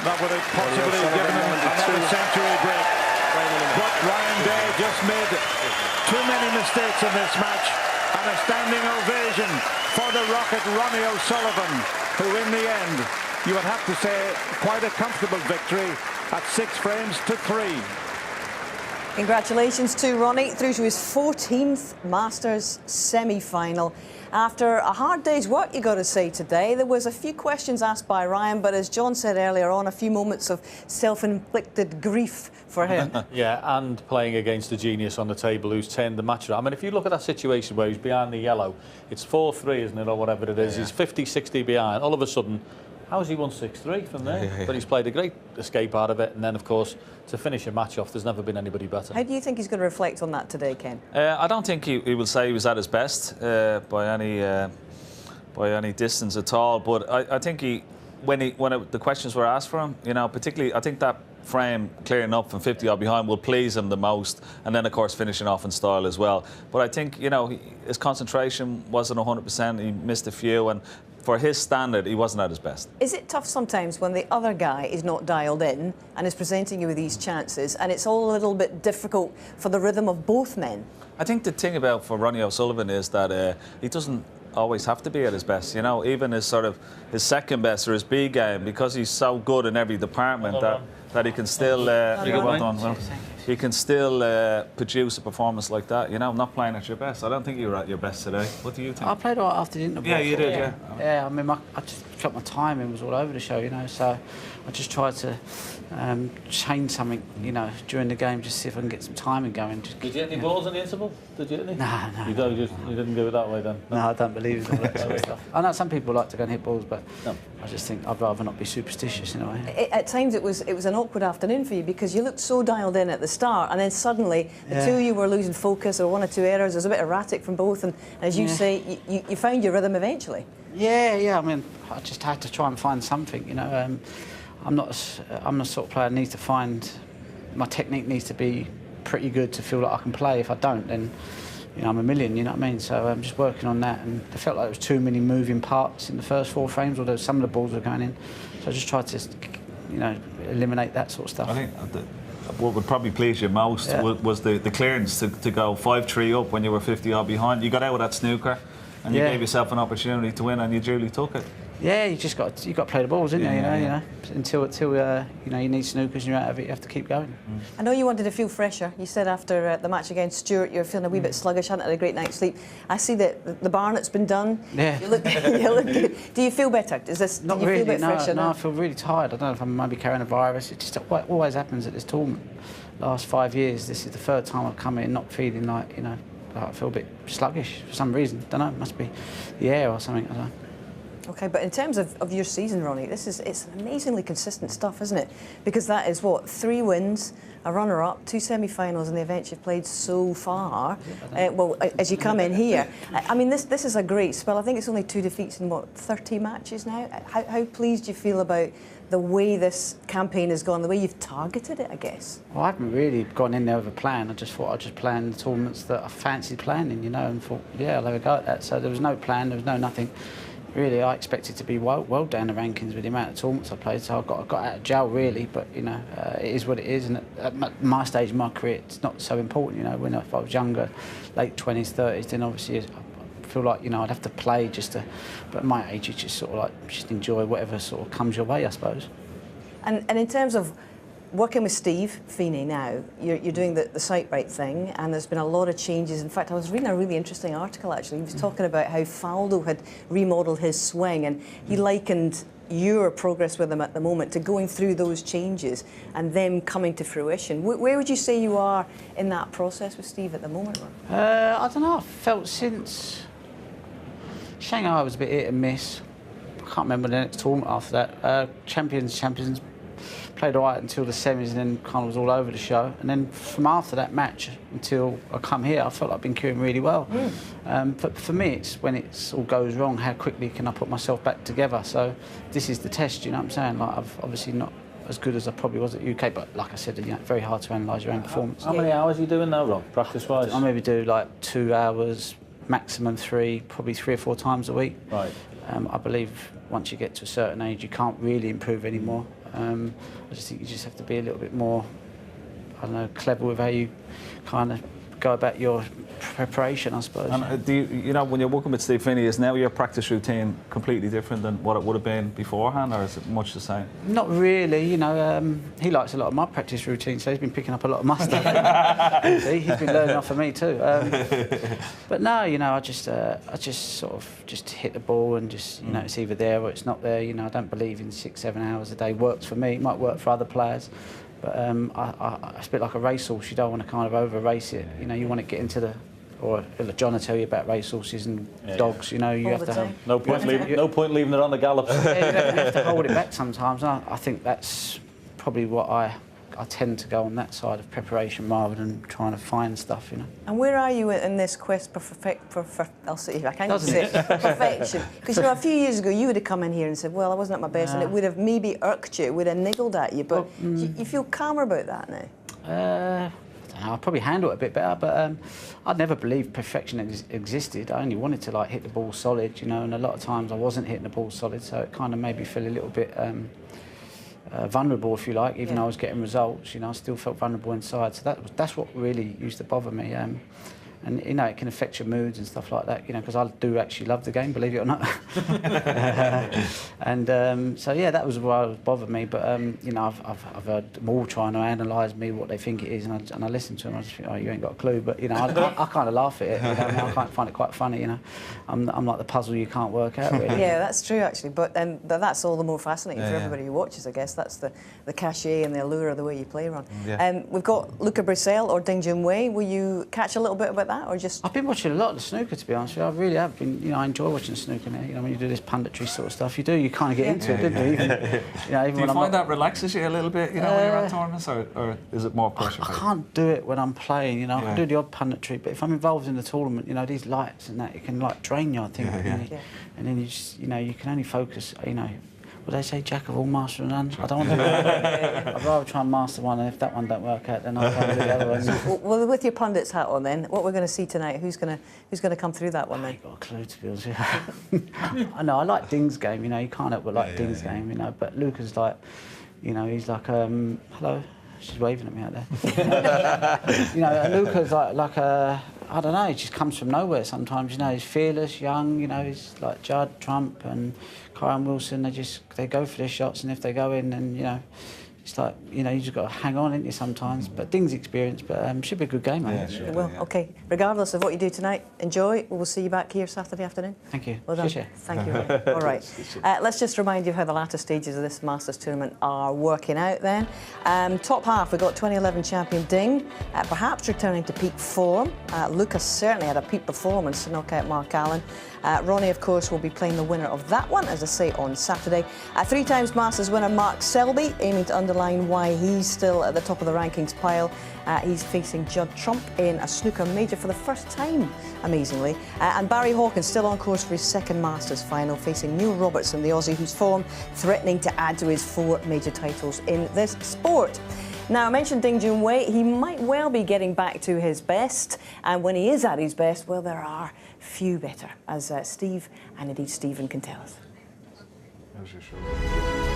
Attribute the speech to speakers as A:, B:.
A: That would have possibly given him another century break. But Ryan Day just made too many mistakes in this match. And a standing ovation for the Rocket Ronnie O'Sullivan, who in the end, you would have to say, quite a comfortable victory at 6 frames to 3.
B: Congratulations to Ronnie, through to his 14th Masters semi-final. After a hard day's work, you got to say, today, there was a few questions asked by Ryan, but as John said earlier on, a few moments of self-inflicted grief for him.
C: Yeah, and playing against a genius on the table who's turned the match around. I mean, if you look at that situation where he's behind the yellow, it's 4-3, isn't it, or whatever it is. Yeah. He's 50, 60 behind. All of a sudden, how has he won 6-3 from there? Yeah. But he's played a great escape out of it, and then, of course, to finish a match off, there's never been anybody better.
B: How do you think he's going to reflect on that today, Ken?
D: I don't think he will say he was at his best by any distance at all. But I think the questions were asked for him, you know, particularly, I think that frame clearing up from 50 odd behind will please him the most, and then of course finishing off in style as well. But I think, you know, his concentration wasn't 100%. He missed a few, and for his standard, he wasn't at his best.
B: Is it tough sometimes when the other guy is not dialed in and is presenting you with these chances, and it's all a little bit difficult for the rhythm of both men?
D: I think the thing about for Ronnie O'Sullivan is that he doesn't always have to be at his best, you know, even his second best or his B game, because he's so good in every department that he can still he can still produce a performance like that, you know, not playing at your best. I don't think you were at your best today. What do you think?
E: I played all right after the interval.
D: Yeah, you did, yeah.
E: Yeah, I mean, I just felt my timing was all over the show, you know, so I just tried to change something, you know, during the game, just see if I can get some timing going. Just,
C: did you hit any balls in the interval? Did you hit any?
E: No.
C: You didn't do it that way then?
E: No, I don't believe in all that sort of stuff. I know some people like to go and hit balls, but no. I just think I'd rather not be superstitious in a way.
B: At times it was an awkward afternoon for you because you looked so dialed in at the start, and then suddenly the two of you were losing focus, or 1 or 2 errors. It was a bit erratic from both, and as you say, you found your rhythm eventually.
E: Yeah. I mean, I just had to try and find something, you know. I'm the sort of player that needs to find, my technique needs to be pretty good to feel like I can play. If I don't, then, you know, I'm a million, you know what I mean? So I'm just working on that, and I felt like there was too many moving parts in the first 4 frames, although some of the balls were going in. So I just tried to, you know, eliminate that sort of stuff.
D: I think what would probably please you most was the clearance to go 5-3 up when you were 50 odd behind. You got out of that snooker, and you gave yourself an opportunity to win, and you duly took it.
E: Yeah, you got to play the balls, didn't you? You know, until you know, you need snookers and you're out of it, you have to keep going.
B: I know you wanted to feel fresher. You said after the match against Stewart, you're feeling a wee bit sluggish, hadn't had a great night's sleep. I see that the Barnett's been done.
E: Yeah.
B: You look good. Do you feel better? Is this?
E: Not
B: do you
E: really.
B: Feel a bit fresher
E: no,
B: now?
E: I feel really tired. I don't know if I might be carrying a virus. It just always happens at this tournament. Last 5 years, this is the 3rd time I've come in not feeling like, you know, like I feel a bit sluggish for some reason. Don't know. It must be the air or something. I don't know.
B: Okay, but in terms of your season, Ronnie, it's amazingly consistent stuff, isn't it? Because that is what, 3 wins, a runner-up, 2 semi-finals in the events you've played so far. Well, as you come in here, I mean, this is a great spell. I think it's only 2 defeats in what, 30 matches now. How pleased do you feel about the way this campaign has gone, the way you've targeted it, I guess?
E: Well, I haven't really gone in there with a plan. I just thought I'd just plan the tournaments that I fancied playing in, you know, and thought, yeah, I'll have a go at that. So there was no plan, there was no nothing. Really, I expected to be well down the rankings with the amount of tournaments I played, so I got out of jail really. But you know, it is what it is, and at my stage of my career, it's not so important. You know, when if I was younger, late 20s, 30s, then obviously I feel like, you know, I'd have to play just to. But at my age, you just sort of like just enjoy whatever sort of comes your way, I suppose.
B: And in terms of working with Steve Feeney now, you're doing the sight right thing, and there's been a lot of changes. In fact, I was reading a really interesting article actually. He was talking about how Faldo had remodelled his swing, and he likened your progress with him at the moment to going through those changes and them coming to fruition. Where would you say you are in that process with Steve at the moment?
E: I don't know. I felt since Shanghai was a bit hit and miss. I can't remember the next tournament after that. Champions. Played all right until the semis, and then kind of was all over the show. And then from after that match until I come here, I felt like I've been curing really well. But for me, it's when it all goes wrong, how quickly can I put myself back together? So this is the test, you know what I'm saying? Like, I've obviously not as good as I probably was at UK, but like I said, you know, very hard to analyse your own performance.
C: How many hours are you doing now, Rob, practice-wise?
E: I maybe do like 2 hours, maximum 3, probably 3 or 4 times a week.
C: Right.
E: I believe once you get to a certain age, you can't really improve anymore. I just think you just have to be a little bit more, I don't know, clever with how you kind of go about your preparation, I suppose.
D: And do you know, when you're working with Steve Finney, is now your practice routine completely different than what it would have been beforehand, or is it much the same?
E: Not really, you know. He likes a lot of my practice routine, so he's been picking up a lot of my stuff. See, he's been learning off of me too. But no, you know, I just sort of just hit the ball and just, you know, it's either there or it's not there. You know, I don't believe in 6-7 hours a day works for me. It might work for other players. But it's a bit like a racehorse. You don't want to kind of over-race it. You know, you want to get into the... Or John will tell you about racehorses and dogs. You know, you have to have...
C: No point leaving it on the gallops.
E: Yeah, you have to hold it back sometimes. And I think that's probably what I tend to go on that side of preparation rather than trying to find stuff, you know.
B: And where are you in this quest for I'll see if I can say it, perfection? Because you know, a few years ago you would have come in here and said, well, I wasn't at my best, and it would have maybe irked you, it would have niggled at you, but you feel calmer about that now?
E: I don't know, I'll probably handle it a bit better, but I'd never believed perfection existed. I only wanted to like hit the ball solid, you know, and a lot of times I wasn't hitting the ball solid, so it kind of made me feel a little bit vulnerable, if you like. Even though I was getting results, you know, I still felt vulnerable inside. So that's what really used to bother me. And you know, it can affect your moods and stuff like that. You know, because I do actually love the game, believe it or not. And so yeah, that was what bothered me. But you know, I've heard them all trying to analyse me, what they think it is, and I listen to them. I just think, oh, you ain't got a clue. But you know, I kind of laugh at it. You know, I kind of find it quite funny. You know, I'm like the puzzle you can't work out. Really.
B: Yeah, that's true actually. But that's all the more fascinating for everybody who watches, I guess. That's the cachet and the allure of the way you play, Ron.
D: Yeah.
B: We've got Luca Bracel or Ding Junhui. Will you catch a little bit about that, or just?
E: I've been watching a lot of the snooker, to be honest with you. I really have been. You know, I enjoy watching snooker now. You know, when you do this punditry sort of stuff, you kind of get into it, don't you? Even, you know, even
D: do you find that relaxes you a little bit, you know, when you're at tournaments, or is it more pressure?
E: I can't do it when I'm playing. You know, I can do the odd punditry, but if I'm involved in the tournament, you know, these lights and that, it can like drain you, I think. And then you just, you know, you can only focus. You know. Would they say jack of all, master of none? I don't want to. I'd rather try and master one, and if that one don't work out, then I'll try and do the other one.
B: Well, with your pundit's hat on, then, what we're going to see tonight? Who's going to come through that one then?
E: I ain't got a clue, to be honest with you. I know I like Ding's game. You know, you can't help but like Ding's game. You know, but Luca's like, you know, he's like, hello. She's waving at me out there. You know, Luca's like a. I don't know, he just comes from nowhere sometimes, you know, he's fearless, young, you know, he's like Judd, Trump and Kyron Wilson, they go for their shots, and if they go in, then, you know, it's like, you know, you just got to hang on, ain't you, sometimes. But Ding's experience, but should be a good game, I think.
B: Sure. Well, OK, regardless of what you do tonight, enjoy. We'll see you back here Saturday afternoon.
E: Thank you.
B: Well done. Thank you. All right. Let's just remind you of how the latter stages of this Masters tournament are working out then. Top half, we've got 2011 champion Ding, perhaps returning to peak form. Lucas certainly had a peak performance to knock out Mark Allen. Ronnie, of course, will be playing the winner of that one, as I say, on Saturday. 3 times Masters winner Mark Selby, aiming to underline why he's still at the top of the rankings pile. He's facing Judd Trump in a snooker major for the first time, amazingly. And Barry Hawkins still on course for his second Masters final, facing Neil Robertson, the Aussie, whose form threatening to add to his 4 major titles in this sport. Now, I mentioned Ding Junhui. He might well be getting back to his best. And when he is at his best, well, there are few better, as Steve and indeed Stephen can tell us.
F: How's your shoulder?